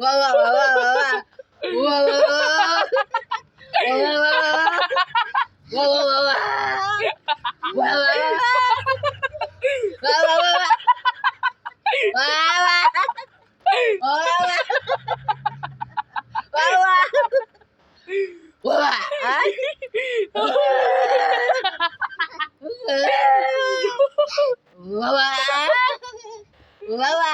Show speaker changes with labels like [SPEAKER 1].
[SPEAKER 1] वा वा वा वा वा वा. वा वा वा. वा वा वा वा. वा वा वा वा. वा वा वा. वा वा वा वा. वा वा. वा वा. वा वा. वा. वा वा. वा वा.